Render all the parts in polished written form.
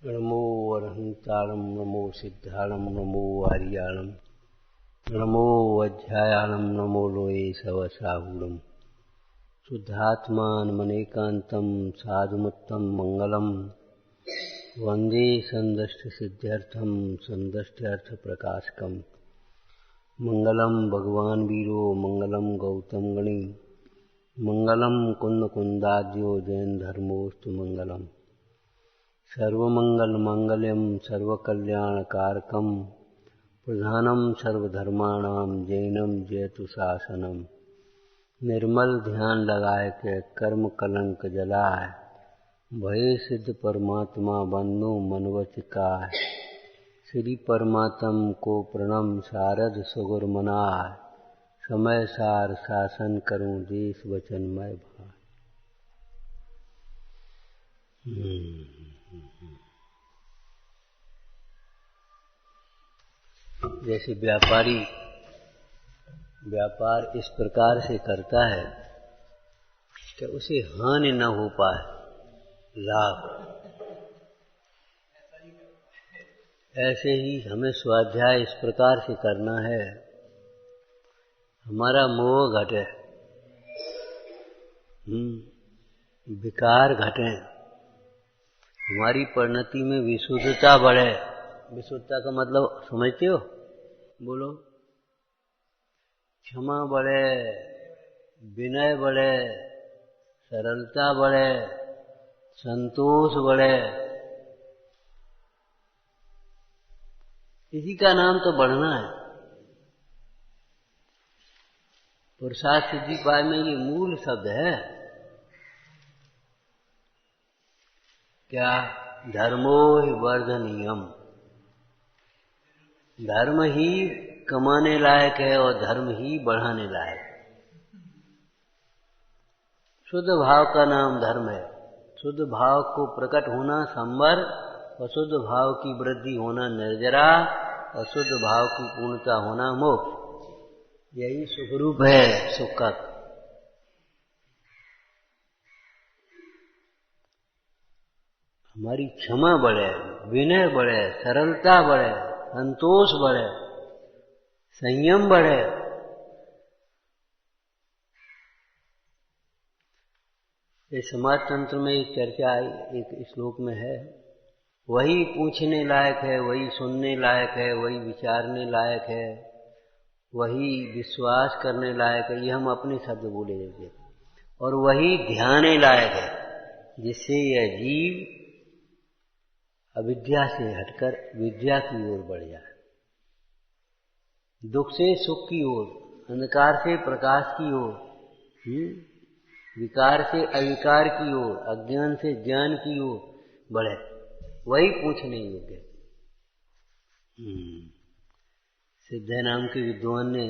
नमो अरहंताणं नमो सिद्धाणं नमो आर्याणं नमो अध्यायाणं नमो लोये सवसाहुणं शुद्धात्मानमनेकान्तं साधुमुत्तं मंगलम वंदे संदष्टसिद्ध्यर्थं संदष्ट्यर्थप्रकाशकं मंगलम भगवान वीरो मंगलम गौतम गणी मंगलम कुंदकुंदाद्यो जैन धर्मोस्तु मंगलम सर्वमंगल मंगल्यम सर्वकल्याणकारकम प्रधानम सर्वधर्माणाम जैनम जयतु शासनम। निर्मल ध्यान लगाए के कर्म कलंक जलाए भय सिद्ध परमात्मा बंधु मनवचिकाय। श्री परमात्म को प्रणम शारद सुगुर मनाय समय सार शासन करूं देश वचनमय भाई। जैसे व्यापारी व्यापार इस प्रकार से करता है कि उसे हानि न हो पाए, लाभ। ऐसे ही हमें स्वाध्याय इस प्रकार से करना है, हमारा मोह घटे, विकार घटे, हमारी परिणति में विशुद्धता बढ़े। विशुद्धता का मतलब समझते हो? बोलो। क्षमा बढ़े, विनय बढ़े, सरलता बढ़े, संतोष बढ़े। इसी का नाम तो बढ़ना है। पुरुषार्थ सिद्धि पाए में ये मूल शब्द है। क्या? धर्मो हि वर्धनीयम। धर्म ही कमाने लायक है और धर्म ही बढ़ाने लायक। शुद्ध भाव का नाम धर्म है। शुद्ध भाव को प्रकट होना संवर और शुद्ध भाव की वृद्धि होना निर्जरा और शुद्ध भाव की पूर्णता होना मोक्ष। यही सुख रूप है सुख का। हमारी क्षमा बढ़े, विनय बढ़े, सरलता बढ़े, संतोष बढ़े, संयम बढ़े। ये समाज तंत्र में एक चर्चा एक श्लोक में है, वही पूछने लायक है, वही सुनने लायक है, वही विचारने लायक है, वही विश्वास करने लायक है। ये हम अपने शब्द बोले जाते, और वही ध्याने लायक है, जिससे यह जीव अविद्या से हटकर विद्या की ओर बढ़ जाए, दुख से सुख की ओर, अंधकार से प्रकाश की ओर, विकार से अविकार की ओर, अज्ञान से ज्ञान की ओर बढ़े। वही पूछने योग्य। सिद्ध नाम के विद्वान ने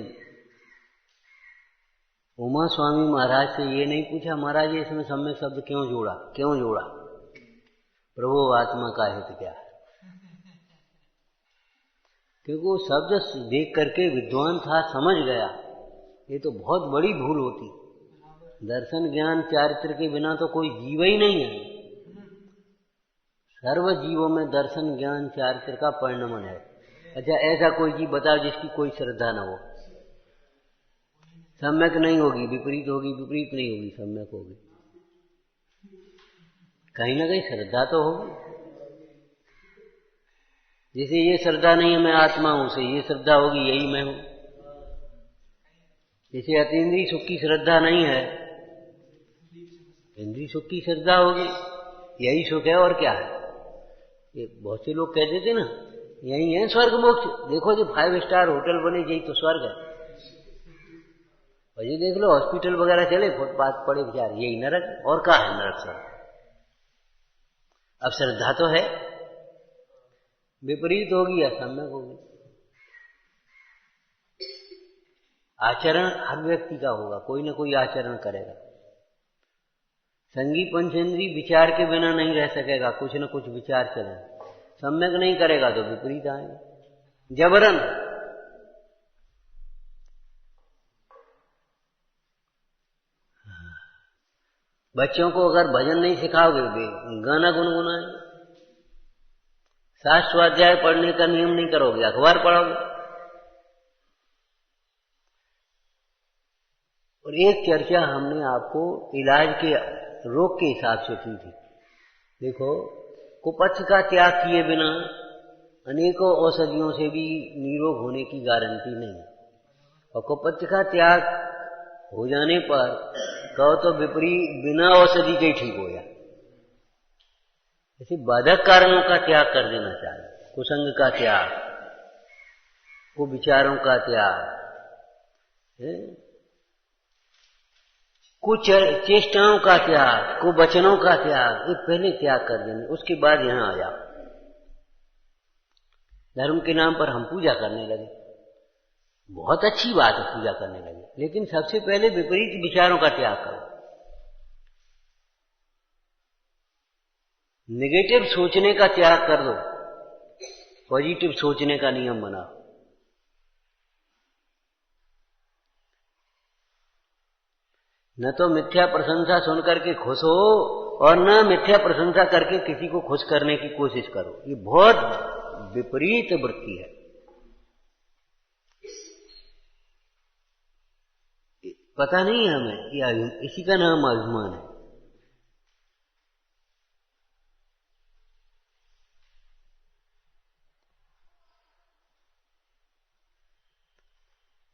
उमा स्वामी महाराज से ये नहीं पूछा, महाराज ये इसमें सम्यक शब्द क्यों जोड़ा, क्यों जोड़ा? प्रभु आत्मा का हित क्या है? क्योंकि वो शब्द देख करके विद्वान था, समझ गया। ये तो बहुत बड़ी भूल होती। दर्शन ज्ञान चारित्र के बिना तो कोई जीव ही नहीं है। सर्व जीवों में दर्शन ज्ञान चारित्र का परिणमन है। अच्छा, ऐसा कोई जीव बताओ जिसकी कोई श्रद्धा न हो। सम्यक नहीं होगी, विपरीत होगी, विपरीत नहीं होगी, सम्यक होगी। कहीं ना कहीं श्रद्धा तो होगी। जैसे ये श्रद्धा नहीं है मैं आत्मा हूं, से ये श्रद्धा होगी यही मैं हूं। जैसे अतीन्द्रिय सुख की श्रद्धा नहीं है, इंद्रिय सुख की श्रद्धा होगी, यही सुख है और क्या है। ये बहुत से लोग कह देते ना, यही है स्वर्ग मोक्ष। देखो जो 5 स्टार होटल बने, यही तो स्वर्ग है। और ये देख लो हॉस्पिटल वगैरह चले, फुटपाथ पड़े बेचारे, यही नरक। और क्या है नरक स्वर्ग? अब श्रद्धा तो है, विपरीत होगी या सम्यक होगी। आचरण हर व्यक्ति का होगा, कोई ना कोई आचरण करेगा। संगी पंचेंद्री विचार के बिना नहीं रह सकेगा, कुछ न कुछ विचार चले। सम्यक नहीं करेगा तो विपरीत आएगा, जबरन। बच्चों को अगर भजन नहीं सिखाओगे, वे गाना गुनगुनाएंगे। शास्त्र स्वाध्याय पढ़ने का नियम नहीं करोगे, अखबार पढ़ोगे। और एक चर्चा हमने आपको इलाज के रोग के हिसाब से की थी। देखो, कुपथ का त्याग किए बिना अनेकों औषधियों से भी निरोग होने की गारंटी नहीं, और कुपथ का त्याग हो जाने पर कहो तो विपरीत बिना औषधि के ठीक हो जाए। ऐसे बाधक कारणों का त्याग कर देना चाहिए। कुसंग का त्याग, कुविचारों का त्याग, कुछ चेष्टाओं का त्याग, कुवचनों का त्याग, ये पहले त्याग कर देना, उसके बाद यहां आ जाओ। धर्म के नाम पर हम पूजा करने लगे, बहुत अच्छी बात है पूजा करने लगे, लेकिन सबसे पहले विपरीत विचारों का त्याग करो। नेगेटिव सोचने का त्याग कर दो, पॉजिटिव सोचने का नियम बनाओ। न तो मिथ्या प्रशंसा सुनकर के खुश हो और न मिथ्या प्रशंसा करके किसी को खुश करने की कोशिश करो, ये बहुत विपरीत वृत्ति है। पता नहीं है हमें कि इसी का नाम अभिमान है।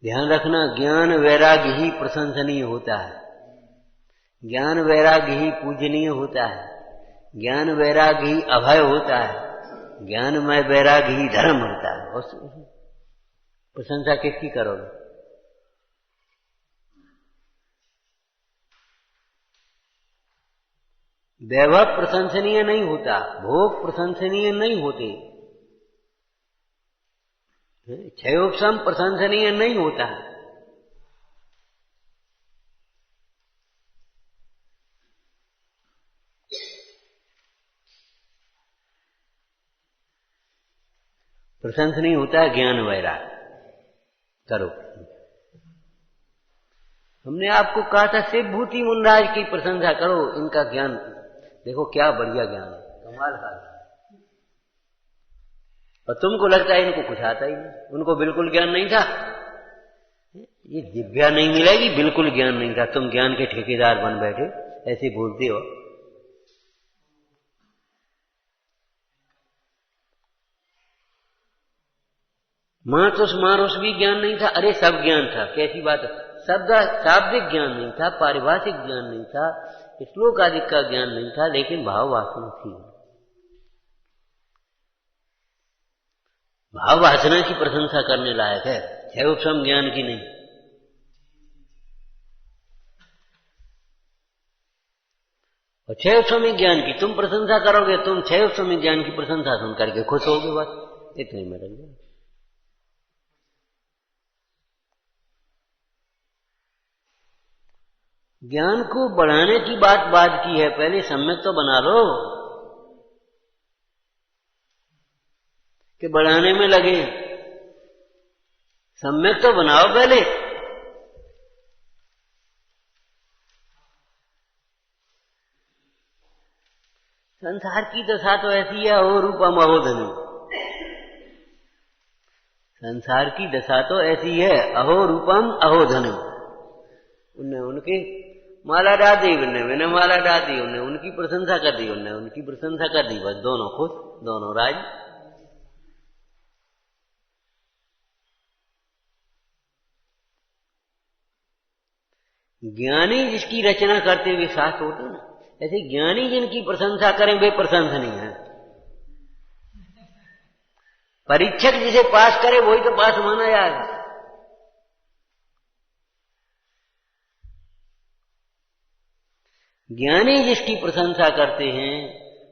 ध्यान रखना, ज्ञान वैराग्य ही प्रशंसनीय होता है, ज्ञान वैराग्य ही पूजनीय होता है, ज्ञान वैराग्य ही अभय होता है, ज्ञानमय वैराग्य ही धर्म होता है। और प्रशंसा किसकी करोगे? वैभव प्रशंसनीय नहीं होता, भोग प्रशंसनीय नहीं होते, क्षयोपशम प्रशंसनीय नहीं होता है। प्रशंसनीय होता है ज्ञान वैराग्य। करो, हमने आपको कहा था शिवभूति मुनराज की प्रशंसा करो, इनका ज्ञान देखो क्या बढ़िया ज्ञान है, कमाल का ज्ञान। और तुमको लगता है इनको कुछ आता ही नहीं, उनको बिल्कुल ज्ञान नहीं था। ये दिव्या नहीं मिलेगी, बिल्कुल ज्ञान नहीं था, तुम ज्ञान के ठेकेदार बन बैठे, ऐसे बोलते हो। मातुस मारुस भी ज्ञान नहीं था, अरे सब ज्ञान था, कैसी बात है। शाब्दिक ज्ञान नहीं था, पारिभाषिक ज्ञान नहीं था, श्लोक आदि का ज्ञान नहीं था, लेकिन भाव वासना थी। भाव वासना की प्रशंसा करने लायक है, क्षयोपशम ज्ञान की नहीं। और क्षयोपशमी ज्ञान की तुम प्रशंसा करोगे, तुम क्षयोपशमी ज्ञान की प्रशंसा सुन करके खुश होगे, बस इतने में रह गए। ज्ञान को बढ़ाने की बात बाद की है, पहले सम्यक तो बना लो कि बढ़ाने में लगे। सम्यक तो बनाओ पहले। संसार की दशा तो ऐसी है, अहो रूपम अहो धनी। संसार की दशा तो ऐसी है, अहो रूपम अहो धनी। उनने उनके माला डाल दी, मैंने माला डाल दी, उन्हें उनकी प्रशंसा कर दी, उन्हें उनकी प्रशंसा कर दी, बस दोनों खुश, दोनों राज। ज्ञानी जिसकी रचना करते हुए शास्त्र होते ना, ऐसे ज्ञानी जिनकी प्रशंसा करें वे प्रशंसनीय है। परीक्षक जिसे पास करे वही तो पास माना जाएगा। ज्ञानी जिसकी प्रशंसा करते हैं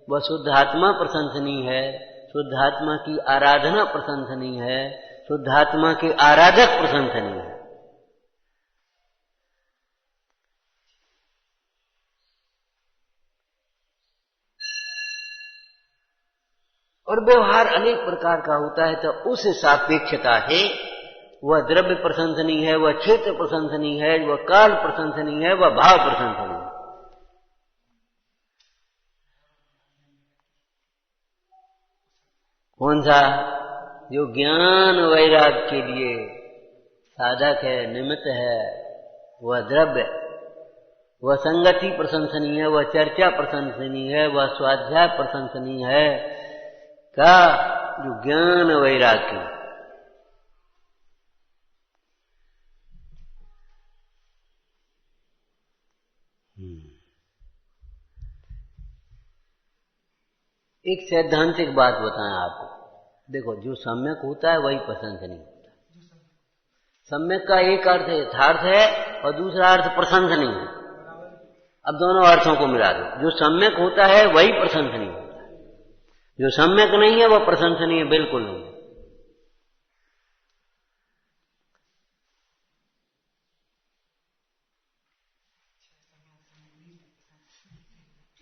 वह शुद्धात्मा प्रशंसनीय है, शुद्धात्मा की आराधना प्रशंसनीय है, शुद्धात्मा के आराधक प्रशंसनीय है। और व्यवहार अनेक प्रकार का होता है, तो उस सापेक्षता है, वह द्रव्य प्रशंसनीय है, वह क्षेत्र प्रशंसनीय है, वह काल प्रशंसनीय है, वह भाव प्रशंसनीय है। कौन सा? जो ज्ञान वैराग के लिए साधक है, निमित्त है, वह द्रव्य, वह संगति प्रशंसनीय है, वह चर्चा प्रशंसनीय है, वह स्वाध्याय प्रशंसनीय है का जो ज्ञान वैराग्य। एक सैद्धांतिक बात बताएं आपको। देखो, जो सम्यक होता है वही प्रशंसनीय होता है। सम्यक का एक अर्थ यथार्थ है और दूसरा अर्थ प्रशंसनीय है। अब दोनों अर्थों को मिला दो। जो सम्यक होता है वही प्रशंसनीय होता है, जो सम्यक नहीं है वह प्रशंसनीय बिल्कुल नहीं है।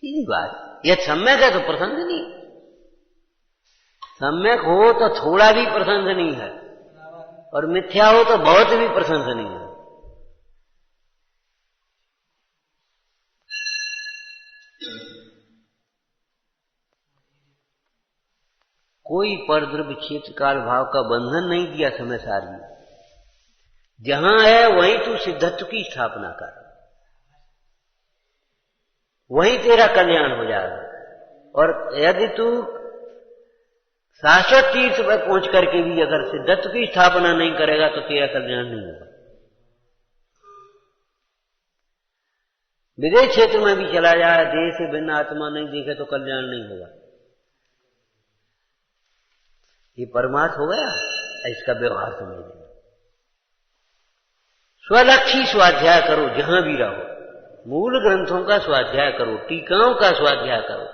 सीधी बात, यह सम्यक है तो प्रशंसनीय, सम्यक हो तो थोड़ा भी प्रशंसनीय है और मिथ्या हो तो बहुत भी प्रशंसनीय है। कोई परद्रव्य क्षेत्र काल भाव का बंधन नहीं दिया समय सारी में। जहां है वहीं तू सिद्धत्व की स्थापना कर, वहीं तेरा कल्याण हो जाएगा। और यदि तू शाश्वत तीर्थ पर पहुंच करके भी अगर सिद्धत्व की स्थापना नहीं करेगा तो तेरा कल्याण नहीं होगा। विदेश क्षेत्र में भी चला जाए, देह से भिन्न आत्मा नहीं देखे तो कल्याण नहीं होगा। ये परमार्थ हो गया, इसका व्यवहार समझ लेना। स्वलक्षी स्वाध्याय करो, जहां भी रहो, मूल ग्रंथों का स्वाध्याय करो, टीकाओं का स्वाध्याय करो।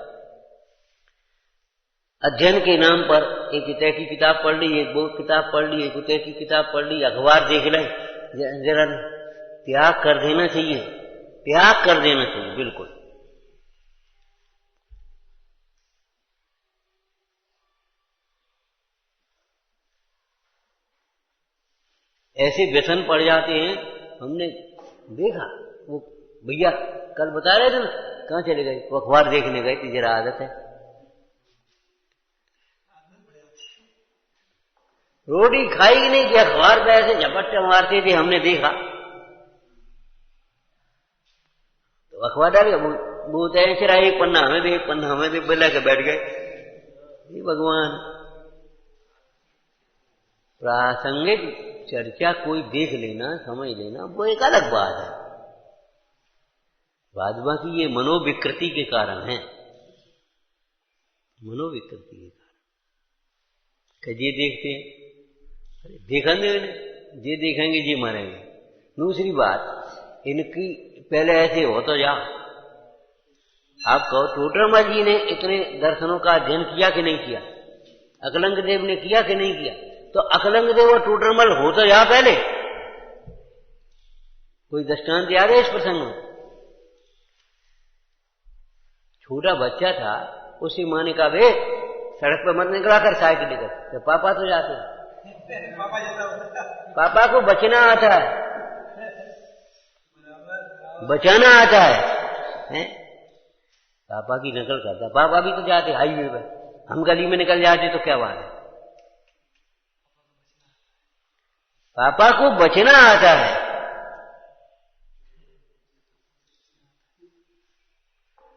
अध्ययन के नाम पर एक इतने की किताब पढ़ ली, एक वो किताब पढ़ ली, एक उतने की किताब पढ़ ली, अखबार देख ले, जरा त्याग कर देना चाहिए, त्याग कर देना चाहिए बिल्कुल। ऐसे व्यसन पड़ जाते हैं। हमने देखा, वो भैया कल बता रहे थे ना, कहाँ चले गए? वो अखबार देखने गए थी, जरा आदत है। रोटी खाई कि नहीं कि अखबार पे ऐसे झपट्टे मारते थे, हमने देखा। तो अखबार डाल वो चरा, एक पन्ना हमें दे, एक पन्ना हमें दे, बोला के बैठ गए। भगवान, प्रासंगिक चर्चा कोई देख लेना, समझ लेना, वो एक अलग बात है। भाजपा की ये मनोविकृति के कारण है, मनोविकृति के कारण। ये देखते हैं, देखेंगे ये देखेंगे, ये मरेंगे। दूसरी बात, इनकी पहले ऐसे हो तो जा। आप कहो टोटरमल जी ने इतने दर्शनों का अध्ययन किया कि नहीं किया? अकलंग देव ने किया कि नहीं किया? तो अकलंग देव और टोटरमल हो तो जा पहले। कोई दृष्टांत याद है इस प्रसंग में? छोटा बच्चा था, उसी माँ ने कहा, बे सड़क पर मत निकला कर साइकिल लेकर। तो पापा तो जाते हैं, पापा को बचना आता है, बचाना आता है? पापा की नकल करता। पापा भी तो जाते हाईवे पर, हम गली में निकल जाते तो क्या बात है? पापा को बचना आता है।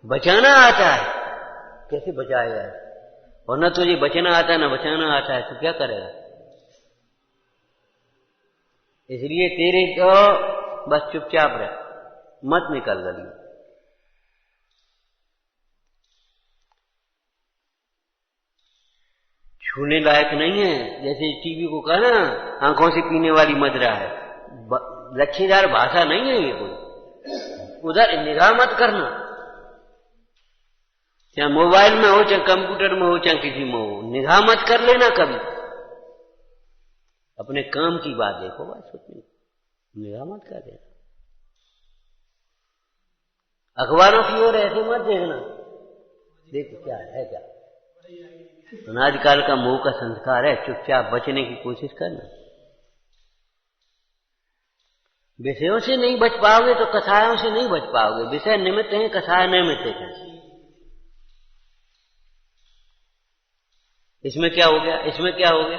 बचाना आता है, कैसे बचाएगा? और न तुझे बचना आता है न बचाना आता है, तो क्या करेगा? इसलिए तेरे तो बस चुपचाप रह, मत निकल गली। छूने लायक नहीं है। जैसे टीवी को कहा ना, आंखों से पीने वाली मदिरा है, लच्छेदार भाषा नहीं है ये कोई। उधर निगाह मत करना, चाहे मोबाइल में हो, चाहे कंप्यूटर में हो, चाहे किसी में हो, निगाह मत कर लेना कभी। अपने काम की बात देखो, बस उतनी, निगाह मत कर देना। अखबारों की ओर ऐसे मत देखना, देखो क्या है क्या। अनाजकाल का मोह का संस्कार है, चुपचाप बचने की कोशिश करना। विषयों से नहीं बच पाओगे तो कसायों से नहीं बच पाओगे। विषय निमित्त हैं, कसाय निमित्त हैं। इसमें क्या हो गया, इसमें क्या हो गया?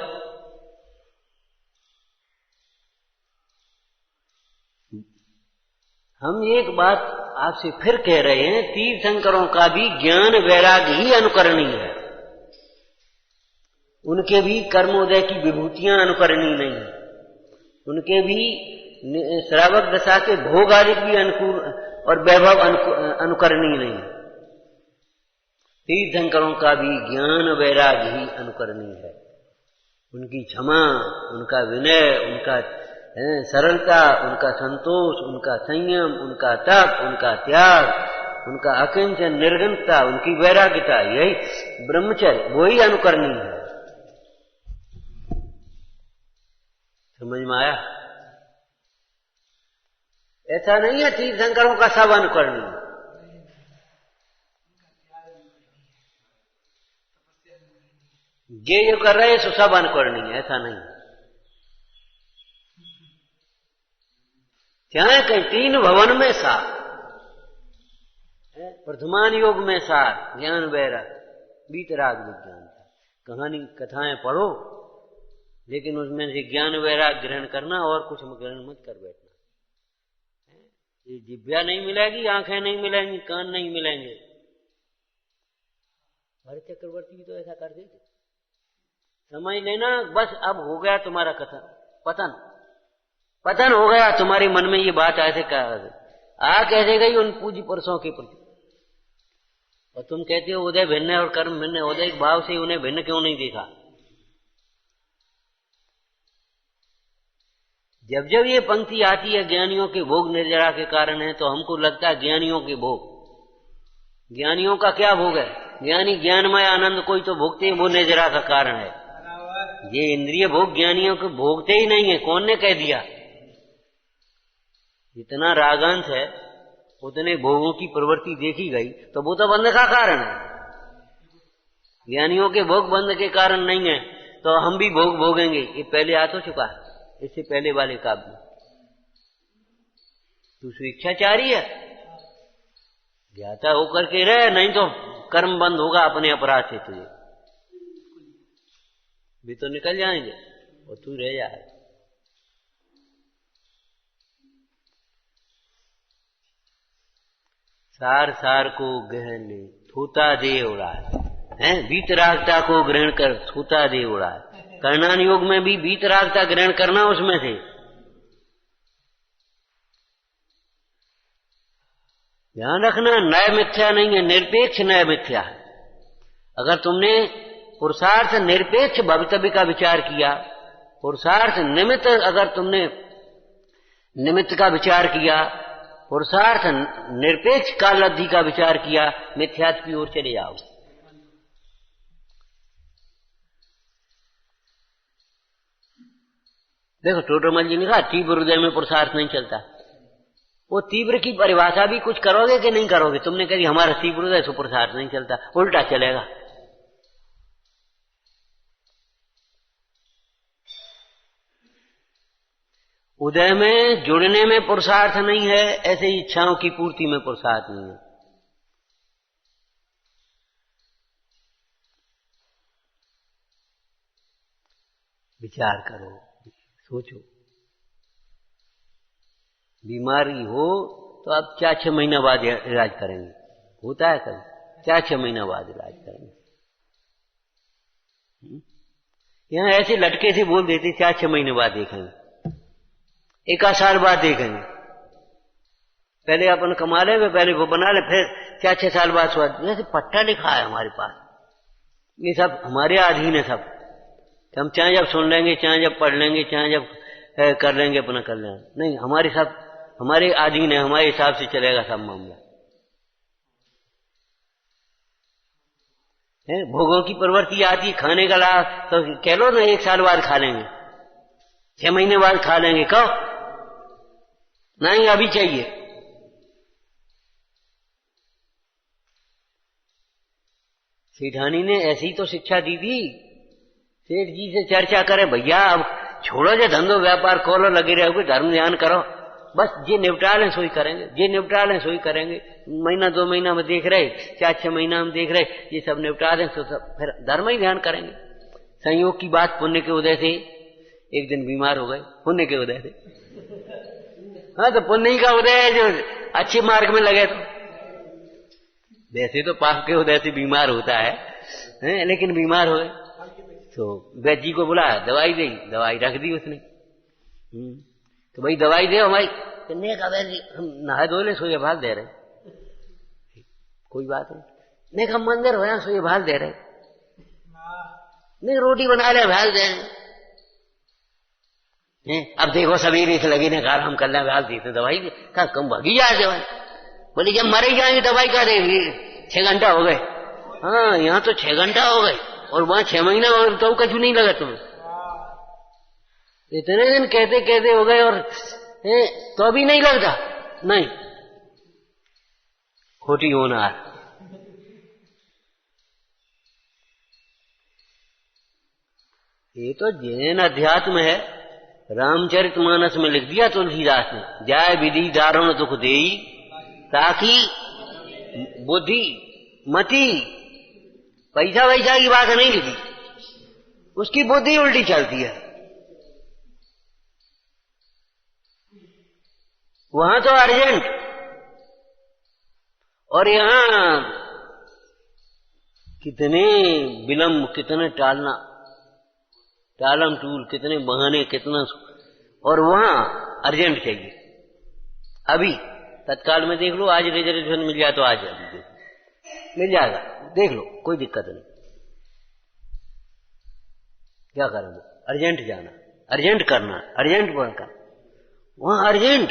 हम एक बात आपसे फिर कह रहे हैं, तीर्थंकरों का भी ज्ञान वैराग्य ही अनुकरणीय है। उनके भी कर्मोदय की विभूतियां अनुकरणीय नहीं है। उनके भी श्रावक दशा के भोग आदि भी अनुकूल और वैभव अनुकरणीय नहीं है। तीर्थंकरों का भी ज्ञान वैराग्य ही अनुकरणीय है। उनकी क्षमा, उनका विनय, उनका सरलता, उनका संतोष, उनका संयम, उनका तप, उनका त्याग, उनका अकिंचन निर्गुणता, उनकी वैराग्यता, यही ब्रह्मचर्य, वही अनुकरणीय है। समझ में आया? ऐसा नहीं है तीर्थंकरों का सब अनुकरणीय। ये जो कर रहे हैं सो सब अनुकरणीय, ऐसा नहीं है। चाहे कहीं 3 भवन में सार, प्रथमान योग में सार, ज्ञान वैराग्य, वीतराग विज्ञान, कहानी कथाएं पढ़ो, लेकिन उसमें से ज्ञान वैराग्य ग्रहण करना और कुछ ग्रहण मत कर बैठना। ये जिह्वा नहीं मिलेगी, आंखें नहीं मिलेंगी, कान नहीं मिलेंगे। भरत चक्रवर्ती भी तो ऐसा कर देते। समझ लेना, बस अब हो गया तुम्हारा पतन हो गया। तुम्हारे मन में ये बात ऐसे कह दे गई उन पूज्य पुरुषों के प्रति, और तुम कहते हो उदय भिन्न और कर्म भिन्न। उदय भाव से उन्हें भिन्न क्यों नहीं देखा? जब जब ये पंक्ति आती है ज्ञानियों के भोग निर्जरा के कारण है, तो हमको लगता है ज्ञानियों के भोग। ज्ञानियों का क्या भोग है? ज्ञानी ज्ञानमय आनंद कोई तो भोगते, वो निर्जरा का कारण है। ये इंद्रिय भोग ज्ञानियों को भोगते ही नहीं है। कौन ने कह दिया? जितना रागांश है उतने भोगों की प्रवृत्ति देखी गई, तो वो तो बंध का कारण है। ज्ञानियों के भोग बंध के कारण नहीं है, तो हम भी भोग भोगेंगे। ये पहले आ तो चुका है, इससे पहले वाले काव्य। तू स्वेच्छाचारी है, ज्ञाता होकर के रहे, नहीं तो कर्म बंद होगा अपने अपराध से। तुझे भी तो निकल जाएंगे और तू रह जाए। सार सार को गहन ले थूता दे उड़ा है, वीतरागता को ग्रहण कर थूता दे उड़ा है। कर्णान योग में भी वीतरागता ग्रहण करना उसमें से। ध्यान रखना, न्याय मिथ्या नहीं है, निरपेक्ष न्याय मिथ्या है। अगर तुमने पुरुषार्थ निरपेक्ष भवितव्य का विचार किया, पुरुषार्थ निमित्त अगर तुमने निमित्त का विचार किया, पुरुषार्थ निरपेक्ष कालावधि का विचार किया, मिथ्यात्व की ओर चले जाओ। देखो टोटरमल जी ने कहा तीव्र हृदय में पुरुषार्थ नहीं चलता। वो तीव्र की परिभाषा भी कुछ करोगे कि नहीं करोगे? तुमने कही हमारा तीव्र हृदय से पुरुषार्थ नहीं चलता, उल्टा चलेगा। उदय में जुड़ने में पुरुषार्थ नहीं है, ऐसे ही इच्छाओं की पूर्ति में पुरुषार्थ नहीं है। विचार करो, सोचो। बीमारी हो तो अब 4-6 महीना बाद इलाज करेंगे, होता है कभी? 4-6 महीना बाद इलाज करेंगे। यहां ऐसे लटके से बोल देते 4-6 महीने बाद देखेंगे, 1 साल बाद देखेंगे। पहले अपन कमा ले, पहले वो बना ले, फिर 4-6 साल बाद स्वाद। जैसे पट्टा लिखा है हमारे पास, ये सब हमारे अधीन है सब। हम चाहे जब सुन लेंगे, चाहे जब पढ़ लेंगे, चाहे जब कर लेंगे, अपना कर लेंगे। नहीं, हमारे सब हमारे अधीन है, हमारे हिसाब से चलेगा सब मामला। भोगों की प्रवृत्ति आती, खाने का लाभ तो कह लो ना 1 साल बाद खा लेंगे, 6 महीने बाद खा लेंगे। कहो नहीं, अभी चाहिए। सेठानी ने ऐसी तो शिक्षा दी थी। सेठ जी से चर्चा करे, भैया अब छोड़ो जो धंधो व्यापार खोलो, लगे रहोगे, धर्म ध्यान करो, बस जे निपटा लें सोई करेंगे, जे निपटा लें सोई करेंगे। महीना 2 महीना में देख रहे, 4-6 महीना में देख रहे, ये सब निपटा दें तो सब फिर धर्म ही ध्यान करेंगे। संयोग की बात, पुण्य के उदय से एक दिन बीमार हो गए, पुण्य के उदय से। हाँ, तो पुण्य ही का उदय है जो अच्छे मार्ग में लगे। तो वैसे तो पाप के उदय से बीमार होता है, लेकिन बीमार हो गए तो वैद्य जी को बुलाया, दवाई दी, दवाई रख दी उसने। तो भाई दवाई दे भाई, ने कहा वैद्य हम नहा धो ले, सोए भाल दे रहे, कोई बात नहीं। ने कहा मंदिर हो यहाँ सोए भाल दे रहे, नहीं रोटी बना ले भाल दे रहे। अब देखो सवेरे से लगी ने कहा हम कर ले भाल दी, तो दवाई कहा कम भागी जा दवाई। बोली जब मरे जाएंगे दवाई का देगी, 6 घंटा हो गए। हाँ, यहाँ तो 6 घंटा हो गए और वहां 6 महीना और तो कछु नहीं लगा तुम्हें। इतने दिन कहते कहते हो गए और तो भी नहीं लगता, नहीं खोटी होना। ये तो जैन अध्यात्म है, रामचरितमानस में लिख दिया तुलसीदास ने, जाय विधि दारुण दुख देई ताकि बुद्धि मति। पैसा वैसा की बात नहीं लिखी, उसकी बुद्धि उल्टी चलती है। वहां तो अर्जेंट, और यहां कितने विलंब, कितने टालना, टालम टूल, कितने बहाने, कितना, और वहां अर्जेंट चाहिए। अभी तत्काल में देख लो, आज रिजर्वेशन मिल जाए तो आज मिल जाएगा, देख लो, कोई दिक्कत नहीं। क्या करेंगे, अर्जेंट जाना, अर्जेंट करना, अर्जेंट बनकर, वहां अर्जेंट,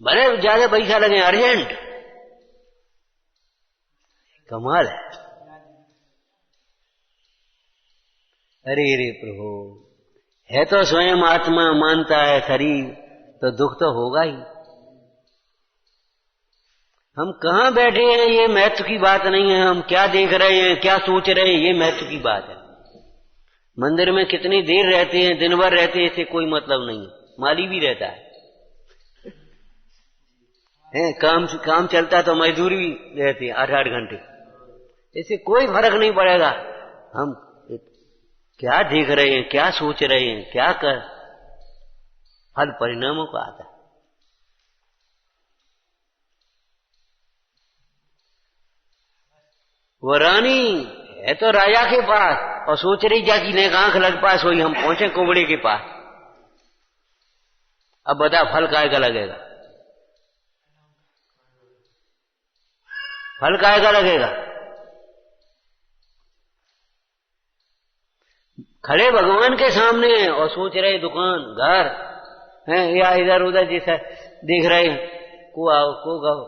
भले ज्यादा पैसा लगे, अर्जेंट। कमाल है। अरे रे प्रभु, है तो स्वयं आत्मा, मानता है शरीर, तो दुख तो होगा ही। हम कहां बैठे हैं ये महत्व की बात नहीं है, हम क्या देख रहे हैं, क्या सोच रहे हैं, ये महत्व की बात है। मंदिर में कितनी देर रहते हैं, दिन भर रहते हैं, इससे कोई मतलब नहीं है। माली भी रहता है, काम चलता तो मजदूरी भी रहती है 8-8 घंटे, इससे कोई फर्क नहीं पड़ेगा। हम क्या देख रहे हैं, क्या सोच रहे हैं, क्या कर, फल परिणामों का आता है। वो रानी है तो राजा के पास और सोच रही जाकि ने आंख लग पास हुई, हम पहुंचे कुंबड़े के पास। अब बता फल काय का लगेगा, फल काय का लगेगा। खड़े भगवान के सामने और सोच रहे दुकान, घर हैं या इधर उधर जैसा देख रहे हैं, को आओ को गाओ।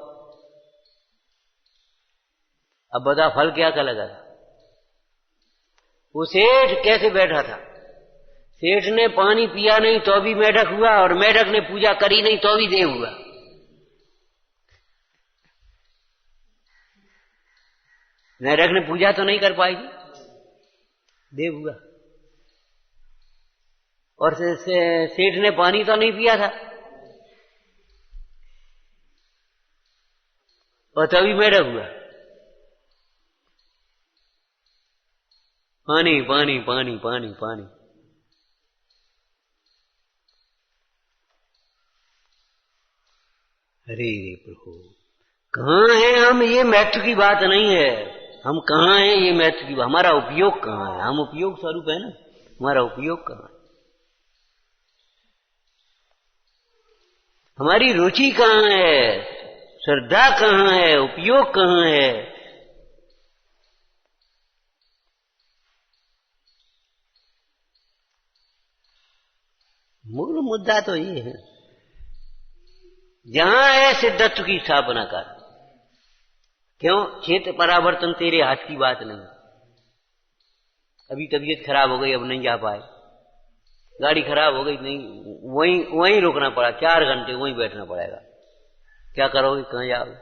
अब बता फल क्या का लगा। वो सेठ कैसे बैठा था, सेठ ने पानी पिया नहीं तो भी मेढक हुआ, और मेढक ने पूजा करी नहीं तो भी देव हुआ। मेढक ने पूजा तो नहीं कर पाएगी, देव हुआ। और सेठ ने पानी तो नहीं पिया था और तभी मेढक हुआ। पानी पानी पानी पानी पानी। अरे प्रभु, कहाँ हैं हम, ये महत्व की बात नहीं है। हम कहाँ हैं ये महत्व की बात, हमारा उपयोग कहाँ है। हम उपयोग स्वरूप है ना, हमारा उपयोग कहाँ है, हमारी रुचि कहाँ है, श्रद्धा कहाँ है, उपयोग कहाँ है। मूल मुद्दा तो ये है, जहां है सिद्धत्व की स्थापना कर। क्यों, क्षेत्र परावर्तन तेरे हाथ की बात नहीं। अभी तबीयत खराब हो गई, अब नहीं जा पाए, गाड़ी खराब हो गई, नहीं, वहीं रुकना पड़ा, 4 घंटे वहीं बैठना पड़ेगा। क्या करोगे, कहां जाओगे।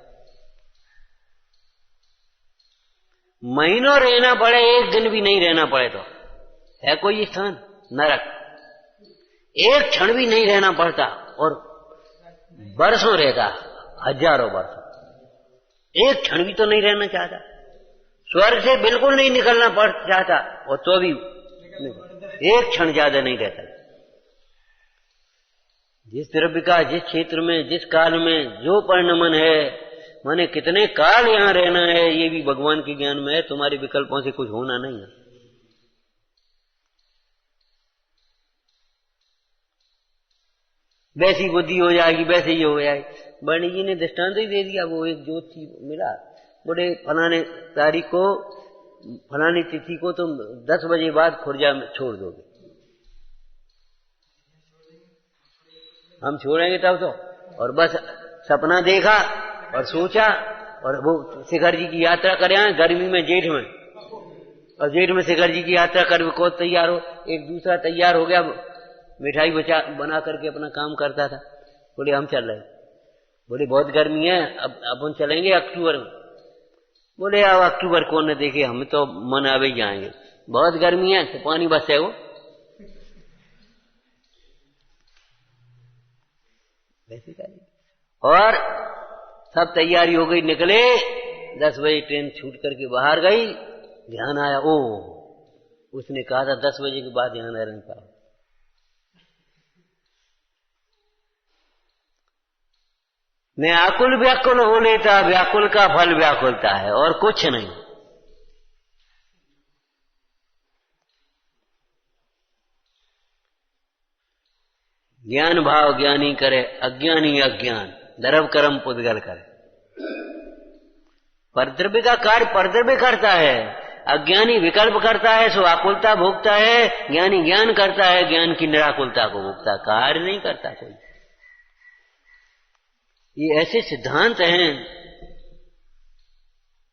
महीनों रहना पड़े, एक दिन भी नहीं रहना पड़े तो है कोई स्थान, नरक। एक क्षण भी नहीं रहना पड़ता और वर्षों रहता, हजारों वर्ष, एक क्षण भी तो नहीं रहना चाहता। स्वर्ग से बिल्कुल नहीं निकलना पड़ जाता, और तो भी एक क्षण ज्यादा नहीं रहता। जिस द्रव्य का जिस क्षेत्र में जिस काल में जो परिणमन है, माने कितने काल यहां रहना है, ये भी भगवान के ज्ञान में है। तुम्हारे विकल्पों से कुछ होना नहीं है। वैसी बुद्धि हो जाएगी, वैसे ही हो जाएगी। बणी जी ने दृष्टांत ही दे दिया। वो एक ज्योति मिला, बोले फलाने तारीख को फलानी तिथि को तुम 10 बजे बाद खुर्जा में छोड़ दोगे। हम छोड़ेंगे तब तो, और बस सपना देखा और सोचा, और वो शिखर जी की यात्रा करे आए गर्मी में, जेठ में, और जेठ में शिखर जी की यात्रा कर को तैयार हो। एक दूसरा तैयार हो गया, मिठाई बना करके अपना काम करता था। बोले हम चल रहे। बोले बहुत गर्मी है, अब अपन चलेंगे अक्टूबर में। बोले अब अक्टूबर कौन न देखे, हम तो मन आवे जाएंगे। बहुत गर्मी है तो पानी बस है वो। और सब तैयारी हो गई, निकले। 10 बजे ट्रेन छूट करके बाहर गई। ध्यान आया, ओ उसने कहा था 10 बजे के बाद ध्यान रहने पाओ। मैं आकुल व्याकुल हो लेता, व्याकुल का फल व्याकुलता है और कुछ नहीं। ज्ञान भाव ज्ञानी करे, अज्ञानी अज्ञान, दरब कर्म पुद्गल करे। परद्रव्य का कार्य परद्रव्य करता है, अज्ञानी विकल्प करता है, सो आकुलता भोगता है। ज्ञानी ज्ञान करता है, ज्ञान की निराकुलता को भोगता, कार्य नहीं करता कोई। ये ऐसे सिद्धांत हैं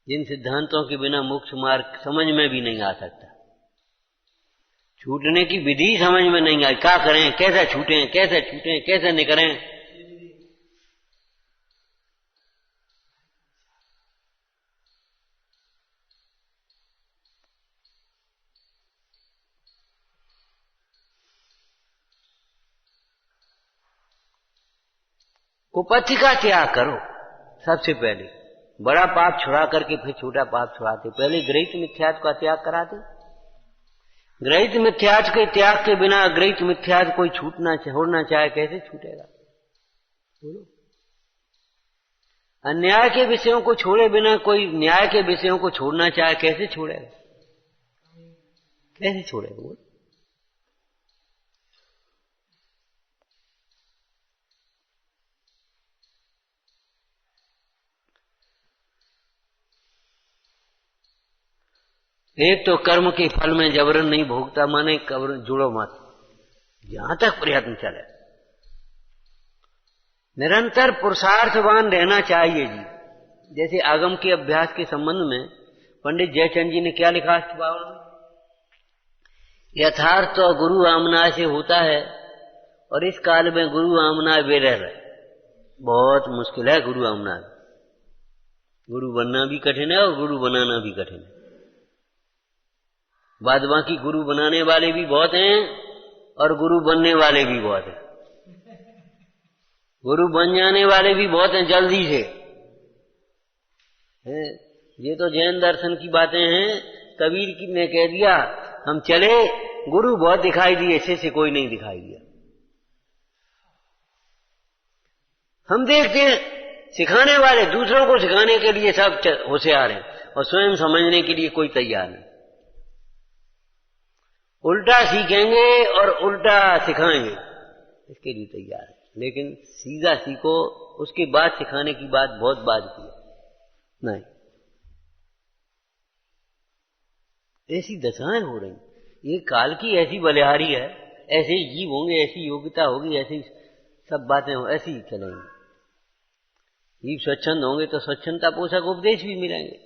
जिन सिद्धांतों के बिना मोक्ष मार्ग समझ में भी नहीं आ सकता। छूटने की विधि समझ में नहीं आई, क्या करें, कैसे छूटें, कैसे छूटें, कैसे निकलें। कुपथि का त्याग करो सबसे पहले। बड़ा पाप छुड़ा करके फिर छोटा पाप छुड़ाते। पहले गृहीत मिथ्यात्व का त्याग कराते। गृहीत मिथ्यात्व के त्याग के बिना गृहीत मिथ्यात्व कोई छूटना छोड़ना चाहे कैसे छूटेगा? बोलो। अन्याय के विषयों को छोड़े बिना कोई न्याय के विषयों को छोड़ना चाहे कैसे छोड़ेगा? कैसे छोड़ेगा? बोलो। एक तो कर्म के फल में जबरन नहीं भोगता, माने कब्र जुड़ो मत, जहां तक प्रयत्न चले। निरंतर पुरुषार्थवान रहना चाहिए जी। जैसे आगम के अभ्यास के संबंध में पंडित जयचंद जी ने क्या लिखा इस बावल में? यथार्थ तो गुरु आमना से होता है, और इस काल में गुरु आमना विरल है। बहुत मुश्किल है गुरु आमना। गुरु बनना भी कठिन है और गुरु बनाना भी कठिन है। बाद बाकी गुरु बनाने वाले भी बहुत हैं और गुरु बनने वाले भी बहुत हैं। गुरु बन जाने वाले भी बहुत हैं जल्दी से। ये तो जैन दर्शन की बातें हैं। कबीर की ने कह दिया हम चले, गुरु बहुत दिखाई दिए, शिष्य कोई नहीं दिखाई दिया। हम देखते हैं सिखाने वाले दूसरों को सिखाने के लिए सब होशियार हैं, और स्वयं समझने के लिए कोई तैयार नहीं। उल्टा सीखेंगे और उल्टा सिखाएंगे, इसके लिए तैयार है। लेकिन सीधा सीखो, उसके बाद सिखाने की बात बहुत बाद की नहीं। ऐसी दशाएं हो रही, ये काल की ऐसी बलिहारी है। ऐसे जीव होंगे, ऐसी योग्यता होगी, ऐसी सब बातें हो, ऐसी चलेंगी। जीव स्वच्छंद होंगे तो स्वच्छंदता पोषक उपदेश भी मिलेंगे।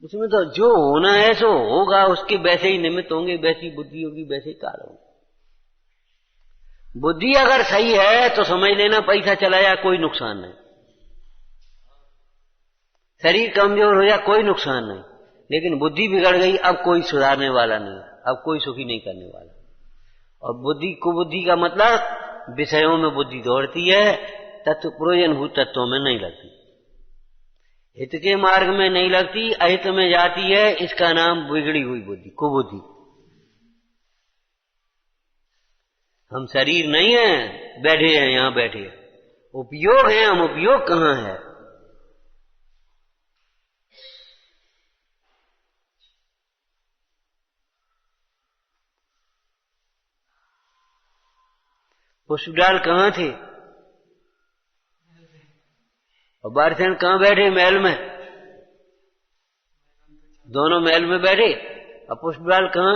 उसमें तो जो होना है सो होगा, उसके वैसे ही निमित्त होंगे, वैसी बुद्धि होगी, वैसे ही काल होगा। बुद्धि अगर सही है तो समझ लेना पैसा चला जाए कोई नुकसान नहीं, शरीर कमजोर हो जाए कोई नुकसान नहीं। लेकिन बुद्धि बिगड़ गई, अब कोई सुधारने वाला नहीं, अब कोई सुखी नहीं करने वाला। और बुद्धि कुबुद्धि का मतलब विषयों में बुद्धि दौड़ती है, तत्व प्रयोजनभूत तत्वों में नहीं लगती। हित के मार्ग में नहीं लगती, अहित में जाती है, इसका नाम बिगड़ी हुई बुद्धि, कुबुद्धि। हम शरीर नहीं है, बैठे हैं, यहां बैठे हैं, उपयोग है हम, उपयोग कहां है? पुष्प डाल कहां थे और बारसेन कहां बैठे? महल में, दोनों महल में बैठे। अब पुष्प डाल कहां?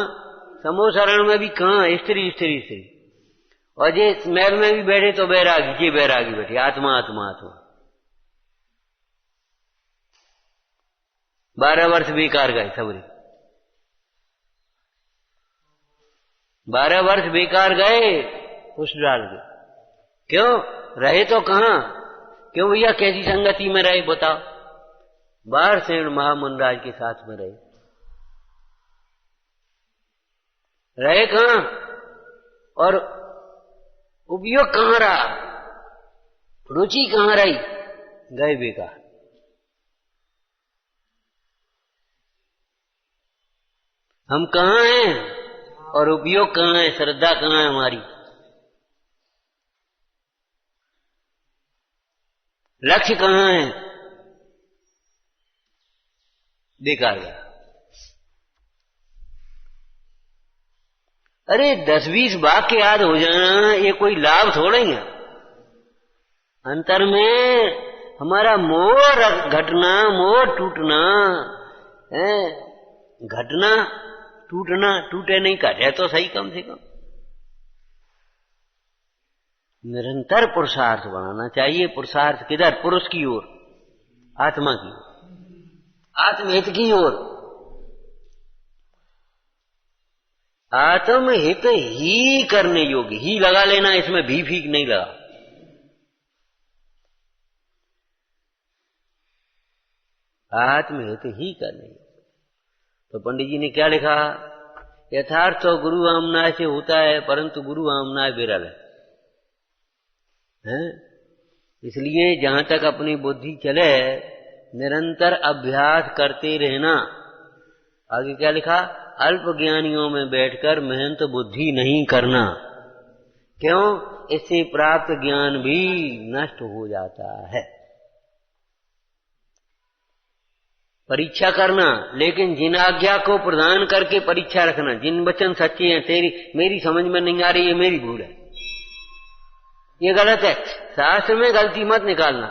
समूह शरण में भी कहां? स्त्री स्त्री स्त्री। और जिस महल में भी बैठे तो बैरागी, ये बैरागी बैठे, आत्मा आत्मा आत्मा। 12 वर्ष बेकार गए सबरी, 12 वर्ष बेकार गए पुष्प डाल के। क्यों रहे? तो कहां? क्यों भैया? कैसी संगति में रहे बताओ? बारसेन महामुंडराज के साथ में रहे कहां? और उपयोग कहां रहा? रुचि कहां रही? गए बेकार। हम कहां हैं और उपयोग कहां है? श्रद्धा कहां है हमारी? लक्ष्य कहां है? बेकार गया। अरे 10-20 वाक्य याद हो जाना ये कोई लाभ थोड़ा ही है। अंतर में हमारा मोह घटना, मोह टूटना है, घटना टूटना, टूटे नहीं घटे तो सही कम से कम। निरंतर पुरुषार्थ बनाना चाहिए। पुरुषार्थ किधर? पुरुष की ओर, आत्मा की ओर, आत्महित की ओर। आत्महित ही करने योग्य, ही लगा लेना, इसमें भी फीक नहीं लगा। आत्महित ही करने योग्य। तो पंडित जी ने क्या लिखा? यथार्थ तो गुरु आमनाय से होता है, परंतु गुरु आमनाय विरल है। इसलिए जहां तक अपनी बुद्धि चले निरंतर अभ्यास करते रहना। आगे क्या लिखा? अल्प ज्ञानियों में बैठकर मेहनत बुद्धि नहीं करना। क्यों? इससे प्राप्त ज्ञान भी नष्ट हो जाता है। परीक्षा करना, लेकिन जिन आज्ञा को प्रदान करके परीक्षा रखना, जिन वचन सच्चे हैं, तेरी मेरी समझ में नहीं आ रही, ये मेरी भूल है, ये गलत है। शास्त्र में गलती मत निकालना।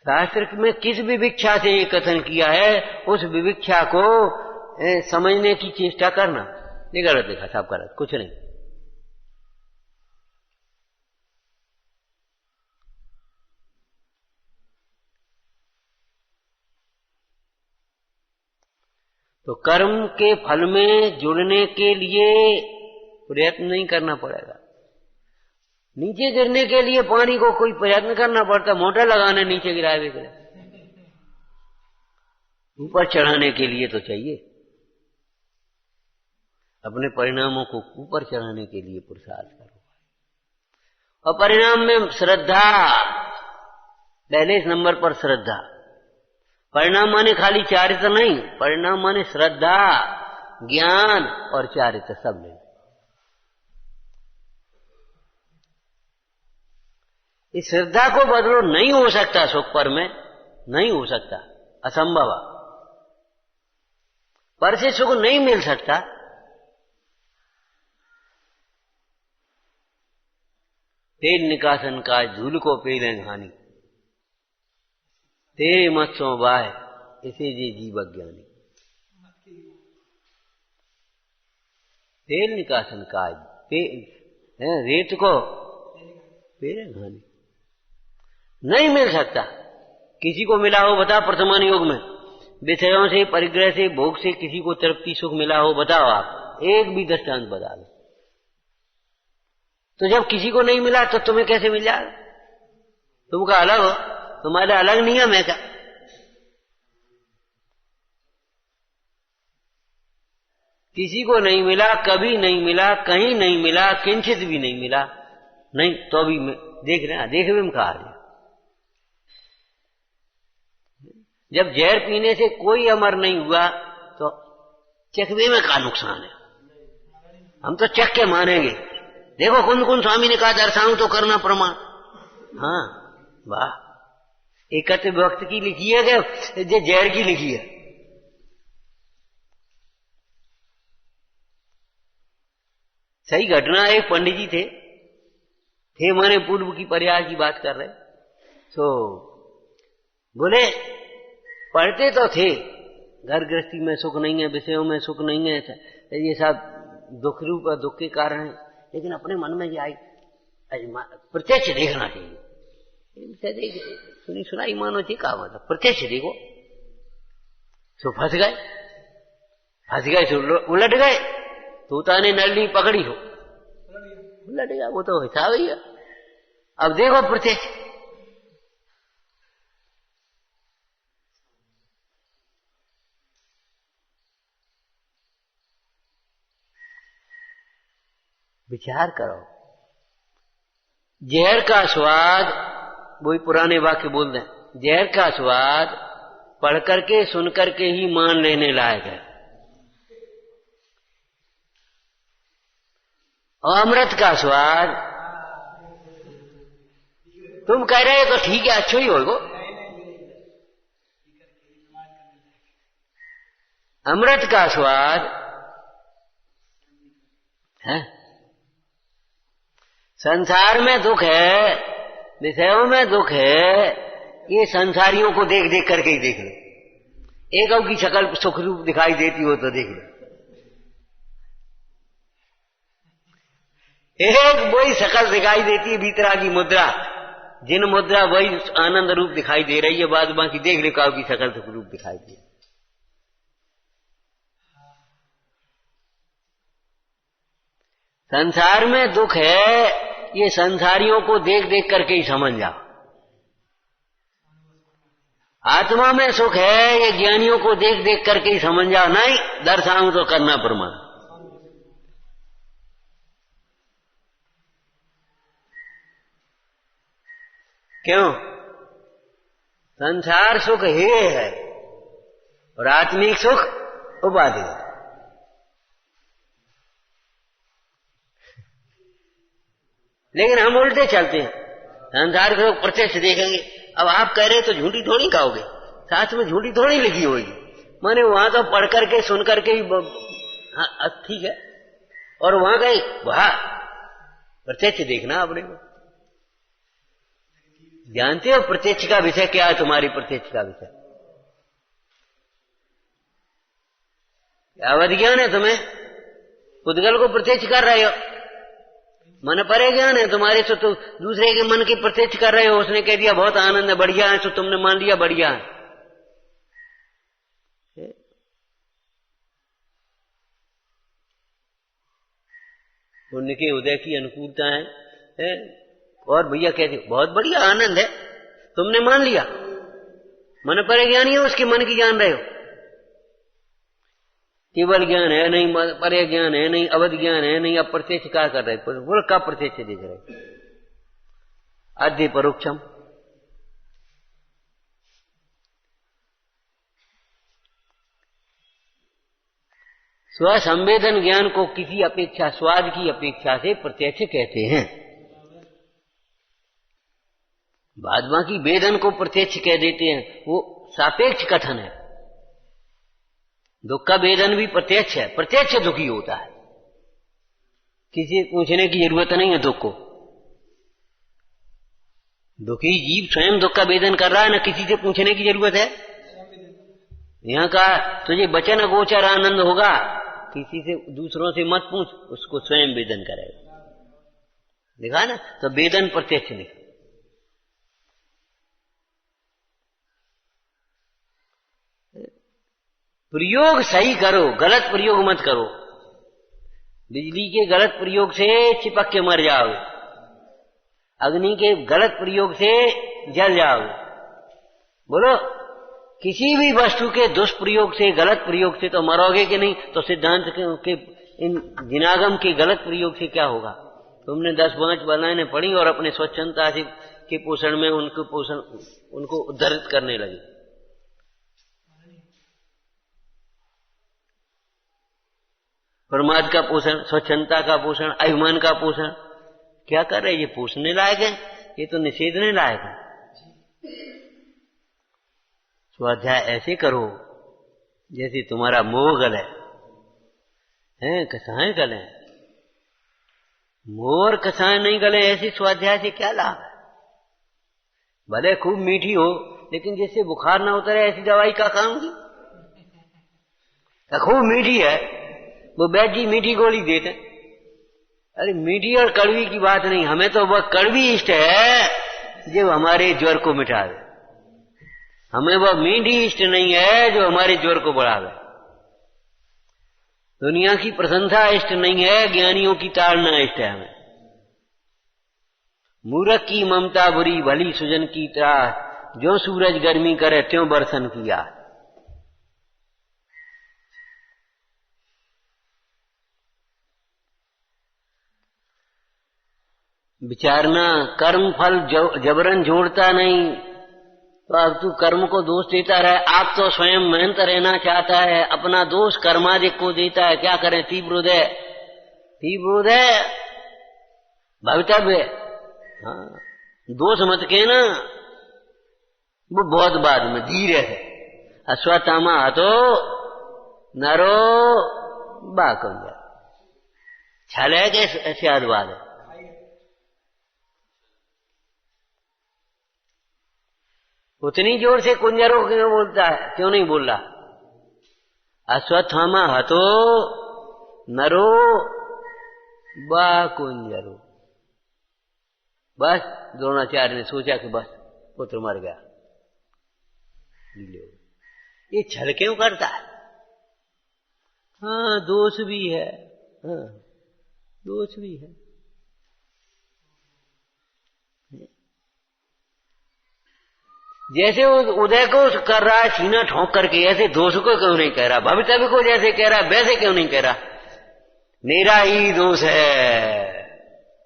शास्त्र में किस विविक्षा से ये कथन किया है, उस विविक्षा को समझने की चेष्टा करना। ये गलत लिखा, सब गलत, कुछ नहीं। तो कर्म के फल में जुड़ने के लिए प्रयत्न नहीं करना पड़ेगा। नीचे गिरने के लिए पानी को कोई प्रयत्न करना पड़ता? मोटर लगाने नीचे गिरावे के लिए, ऊपर चढ़ाने के लिए तो चाहिए। अपने परिणामों को ऊपर चढ़ाने के लिए पुरुषार्थ करो। और परिणाम में श्रद्धा, पहले इस नंबर पर श्रद्धा। परिणाम माने खाली चारित्र नहीं, परिणाम माने श्रद्धा, ज्ञान और चारित्र सब लेना। इस श्रद्धा को बदलो नहीं हो सकता, सुख पर में नहीं हो सकता, असंभव। पर से सुख नहीं मिल सकता। तेल निकासन का धूल को पेले घानी, तेरे मत सो बाय इसे जे जीव ज्ञानी। तेल निकासन का रेत को पेले घानी नहीं मिल सकता। किसी को मिला हो बता वर्तमान युग में, विषयों से, परिग्रह से, भोग से किसी को तृप्ति सुख मिला हो? बताओ आप, एक भी दृष्टांत बता दो। तो जब किसी को नहीं मिला तो तुम्हें कैसे मिल जाएगा? तुम का अलग हो, तुम्हारा अलग नियम है क्या? किसी को नहीं मिला, कभी नहीं मिला, कहीं नहीं मिला, किंचित भी नहीं मिला, नहीं तो भी देख रहे हैं, देखवे में कहा है। जब जहर पीने से कोई अमर नहीं हुआ तो चखवे में क्या नुकसान है? हम तो चख के मानेंगे। देखो कुंद कुंद स्वामी ने कहा दर्शाऊं तो करना प्रमाण। हाँ वाह, एकत्र वक्त की लिखी है कि जहर की लिखी है? सही घटना। एक पंडित जी थे माने पूर्व की प्रयाग की बात कर रहे, तो बोले पढ़ते तो थे, घर गृहस्थी में सुख नहीं है, विषयों में सुख नहीं है, ये सब दुख रूप और दुख के कारण है, लेकिन अपने मन में ये आई प्रत्यक्ष देखना चाहिए। सुनी सुनाई मानो जी कहा मतलब प्रत्यक्ष देखो। तो फंस गए तो उलट गए, तोता ने नली पकड़ी हो उलट गया, वो तो हिसाब ही है। अब देखो प्रत्यक्ष। विचार करो, जहर का स्वाद, वही पुराने वाक्य बोल दें, जहर का स्वाद पढ़ करके सुन करके ही मान लेने लायक है। और अमृत का स्वाद तुम कह रहे हो तो ठीक है, अच्छा ही होगा। अमृत का स्वाद है, संसार में दुख है, विषयों में दुख है, ये संसारियों को देख देख करके ही देख लो। एक की शक्ल सुख रूप दिखाई देती हो तो देख लो, एक वही शक्ल दिखाई देती है भीतरा की मुद्रा, जिन मुद्रा वही आनंद रूप दिखाई दे रही है, बाद बाकी देख ले काऊ की शक्ल सुख रूप दिखाई दे। संसार में दुख है, ये संसारियों को देख देख करके ही समझ जाओ। आत्मा में सुख है, ये ज्ञानियों को देख देख करके ही समझ जाओ। नहीं दर्शाऊं तो करना प्रमाण। क्यों? संसार सुख हे है और आत्मिक सुख उपाधि है। लेकिन हम उल्टे चलते हैं, संसार के लोग प्रत्यक्ष देखेंगे। अब आप कह रहे तो झूठी थोड़ी कहोगे, साथ में झूठी थोड़ी लिखी होगी। माने वहां तो पढ़ करके सुन करके ही ठीक है, और वहां कहीं वाह प्रत्यक्ष देखना अपने को। जानते हो प्रत्यक्ष का विषय क्या है? तुम्हारी प्रत्यक्ष का विषय अवध ज्ञान है। तुम्हें उद्गल को प्रत्यक्ष कर रहे हो, मन परे ज्ञान है तुम्हारे, तो दूसरे के मन की प्रत्यक्ष कर रहे हो। उसने कह दिया बहुत आनंद है, बढ़िया है, तो तुमने मान लिया बढ़िया है। पुण्य के उदय की अनुकूलता है और भैया कहते बहुत बढ़िया आनंद है, तुमने मान लिया। मन परे ज्ञानी है, उसके मन की जान रहे हो। केवल ज्ञान है नहीं, परे ज्ञान है नहीं, अवध ज्ञान है नहीं, अब प्रत्यक्ष क्या कर रहे? बोल का प्रत्यक्ष देख रहे? आद्य परोक्षम। स्वसंवेदन ज्ञान को किसी अपेक्षा, स्वाद की अपेक्षा से प्रत्यक्ष कहते हैं। बाद बाकी वेदन को प्रत्यक्ष कह देते हैं, वो सापेक्ष कथन है। दुख का वेदन भी प्रत्यक्ष है, प्रत्यक्ष दुखी होता है, किसी पूछने की जरूरत नहीं है दुख को। दुखी जीव स्वयं दुख का वेदन कर रहा है, ना किसी से पूछने की जरूरत है। यहां का तुझे वचन अगोचर आनंद होगा, किसी से दूसरों से मत पूछ, उसको स्वयं वेदन करेगा। देखा ना, तो वेदन प्रत्यक्ष नहीं। प्रयोग सही करो, गलत प्रयोग मत करो। बिजली के गलत प्रयोग से चिपक के मर जाओगे, अग्नि के गलत प्रयोग से जल जाओगे। बोलो, किसी भी वस्तु के दुष्प्रयोग से, गलत प्रयोग से तो मरोगे कि नहीं? तो सिद्धांत के इन जिनागम के गलत प्रयोग से क्या होगा? तुमने 10-5 बनाने पड़ी और अपने स्वच्छंदता से के पोषण में उनको उद्धृत करने लगी। प्रमाद का पोषण, स्वच्छंदता का पोषण, अभिमान का पोषण क्या कर रहे? ये पोषने लायक है, ये तो निषेधने लायक है। स्वाध्याय ऐसे करो जैसे तुम्हारा मोह गले हैं, कसाएं गले। मोह और कसाएं नहीं गले, ऐसी स्वाध्याय से क्या लाभ है? भले खूब मीठी हो, लेकिन जिससे बुखार ना उतरे ऐसी दवाई का काम की? खूब मीठी है, वो वैद्य जी मीठी गोली देते। अरे मीठी और कड़वी की बात नहीं, हमें तो वह कड़वी इष्ट है जो हमारे ज्वर को मिटा दे। हमें वह मीठी इष्ट नहीं है जो हमारे ज्वर को बढ़ावे। दुनिया की प्रशंसा इष्ट नहीं है, ज्ञानियों की ताड़ना इष्ट है हमें। मूर्ख की ममता बुरी, भली सुजन की त्रास, जो सूरज गर्मी करे त्यों बरसन किया। विचारना, कर्म फल जबरन जोड़ता नहीं, तो अब तू कर्म को दोष देता रहे। आप तो स्वयं मेहनत रहना चाहता है, अपना दोष कर्मादिक को देता है। क्या करें? तीव्रोदय भवितव्य। हाँ, दोष मत के ना, वो बहुत बाद में धीरे है। अश्वत्थामा हतो नरो बाकुंज, छल है कि स्यादवाद है? उतनी जोर से कुंजरो क्यों बोलता है? क्यों नहीं बोल रहा? अश्वत्थामा हतो नरो बा कुंजरो। बस द्रोणाचार्य ने सोचा कि बस पुत्र मर गया। ये छल क्यों करता है? हाँ, दोष भी है। हाँ, दोष भी है। जैसे उदय को कर रहा है सीना ठोंक करके, ऐसे दोष को क्यों नहीं कह रहा? भवितव्य को जैसे कह रहा है वैसे क्यों नहीं कह रहा? मेरा ही दोष है,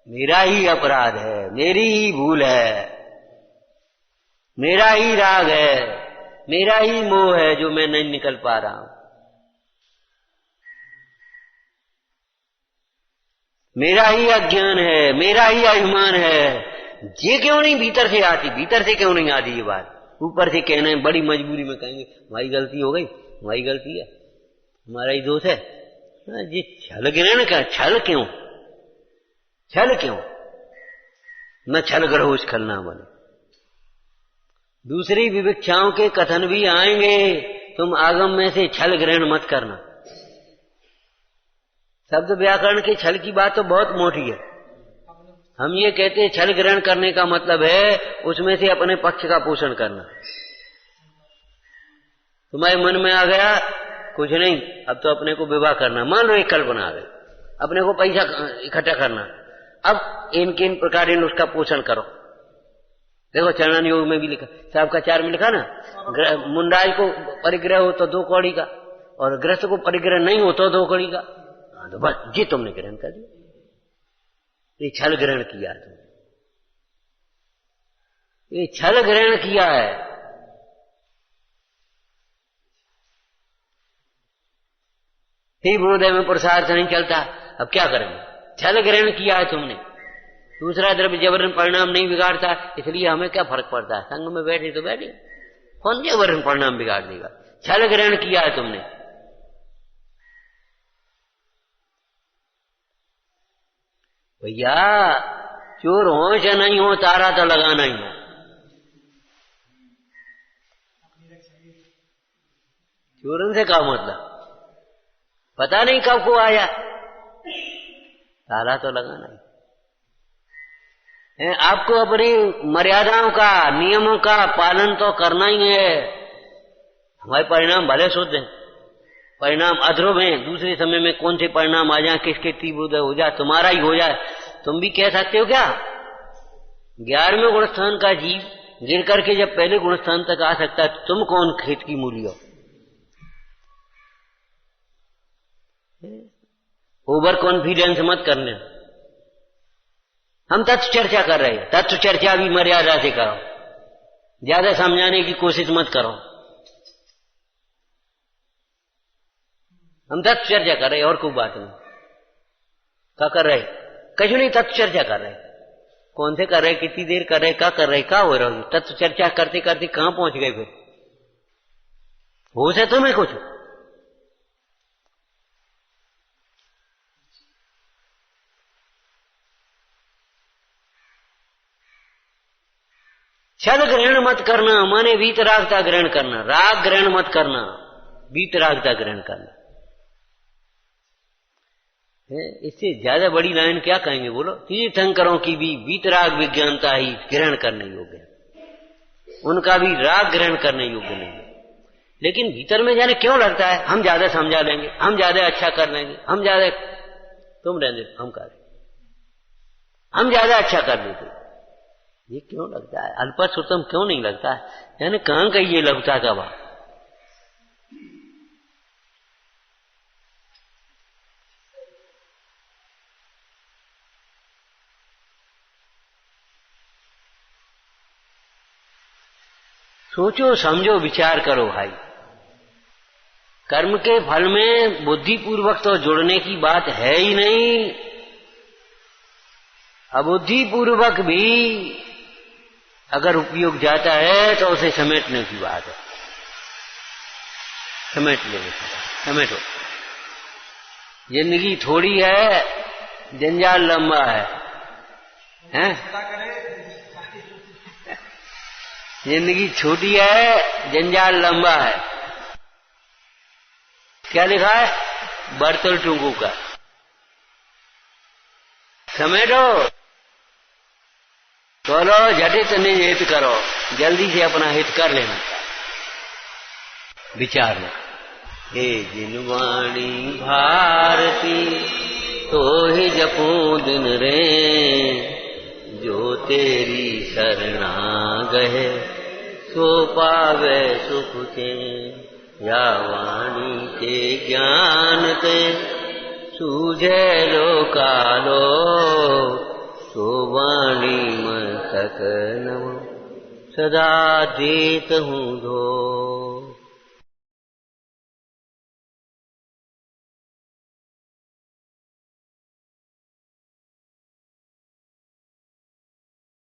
मेरा ही अपराध है, मेरी ही भूल है, मेरा ही राग है, मेरा ही मोह है जो मैं नहीं निकल पा रहा हूं। मेरा ही अज्ञान है, मेरा ही अभिमान है। ये क्यों नहीं भीतर से आती? भीतर से क्यों नहीं आती ये बात? ऊपर से कहना बड़ी मजबूरी में कहेंगे हमारी गलती हो गई, हमारी गलती है, हमारा ही दोष है। ये छल ग्रहण का छल क्यों? छल क्यों? न छल ग्रहो छल ना बने। दूसरी विवक्षाओं के कथन भी आएंगे, तुम आगम में से छल ग्रहण मत करना। शब्द व्याकरण के छल की बात तो बहुत मोटी है। हम ये कहते हैं छल ग्रहण करने का मतलब है उसमें से अपने पक्ष का पोषण करना। तुम्हारे मन में आ गया कुछ नहीं, अब तो अपने को विवाह करना, मान लो एक कल्पना आ गई, अपने को पैसा इकट्ठा करना, अब इन प्रकार उसका पोषण करो। देखो चरणन योग में भी लिखा, साहब का 4 में लिखा ना, मुंडाई को परिग्रह हो तो 2 कौड़ी का, और ग्रस्त को परिग्रह नहीं हो तो 2 कौड़ी का। तो बस जी तुमने ग्रहण कर दिया, ये छल ग्रहण किया तुमने, ये छल ग्रहण किया है। ही हृदय में पुरुषार्थ नहीं चलता, अब क्या करेंगे? छल ग्रहण किया है तुमने। दूसरा द्रव्य जबरन परिणाम नहीं बिगाड़ता, इसलिए हमें क्या फर्क पड़ता है? संग में बैठे तो बैठे, कौन जबरन परिणाम बिगाड़ देगा? छल ग्रहण किया है तुमने। भैया चोर हो या नहीं हो, तारा तो लगाना ही है। चोरन से क्या मतलब? पता नहीं कब को आया, ताला तो लगाना ही है। आपको अपनी मर्यादाओं का, नियमों का पालन तो करना ही है। हमारे परिणाम भले शुद्ध हैं, परिणाम अध्रुव हैं, दूसरे समय में कौन से परिणाम आ जाए, किसके तीव्र हो जाए, तुम्हारा ही हो जाए, तुम भी कह सकते हो क्या? 11वें गुणस्थान का जीव गिर करके जब पहले गुणस्थान तक आ सकता है, तो तुम कौन खेत की मूली हो? ओवर कॉन्फिडेंस मत करने। हम तत्व चर्चा कर रहे हैं। तत्व चर्चा भी मर्यादा से करो, ज्यादा समझाने की कोशिश मत करो। हम तत्व चर्चा कर रहे और कोई बात नहीं। क्या कर रहे? कहीं नहीं, तत्व चर्चा कर रहे। कौन से कर रहे, कितनी देर कर रहे, क्या कर रहे, क्या हो रहा है? तत्व चर्चा करते करते कहां पहुंच गए? फिर हो से तुम्हें कुछ छल ग्रहण मत करना, माने वीतरागता ग्रहण करना। राग ग्रहण मत करना, वीतरागता ग्रहण करना। इससे ज्यादा बड़ी लाइन क्या कहेंगे बोलो? तीर्थंकरों की भी वीतराग विज्ञानता ही ग्रहण करने योग्य है, उनका भी राग ग्रहण करने योग्य नहीं है। लेकिन भीतर में जाने क्यों लगता है हम ज्यादा समझा लेंगे, हम ज्यादा अच्छा कर लेंगे, हम ज्यादा, तुम रहने हम कर, हम ज्यादा अच्छा कर लेते, ये क्यों लगता है? अल्पसुतम क्यों नहीं लगता है? यानी कहां का ये लगता का बात? सोचो समझो विचार करो भाई। कर्म के फल में बुद्धिपूर्वक तो जुड़ने की बात है ही नहीं, अबुद्धिपूर्वक भी अगर उपयोग जाता है तो उसे समेटने की बात है। समेट लेने की बात, समेटो। जिंदगी थोड़ी है, जंजाल लंबा है, हैं? जिंदगी छोटी है, जंजाल लंबा है। क्या लिखा है? बर्तल टूंगू का। समेटो, बोलो झटित नहीं हित करो, जल्दी से अपना हित कर लेना। विचार में हे जिनवाणी भारती तो ही जपो दिन रे, जो तेरी शरणा गए सो पावे सुख के, या वाणी के ज्ञान ते सूझे लो कालो, सो वाणी मस्तक नमो सदा देत हूँ धो।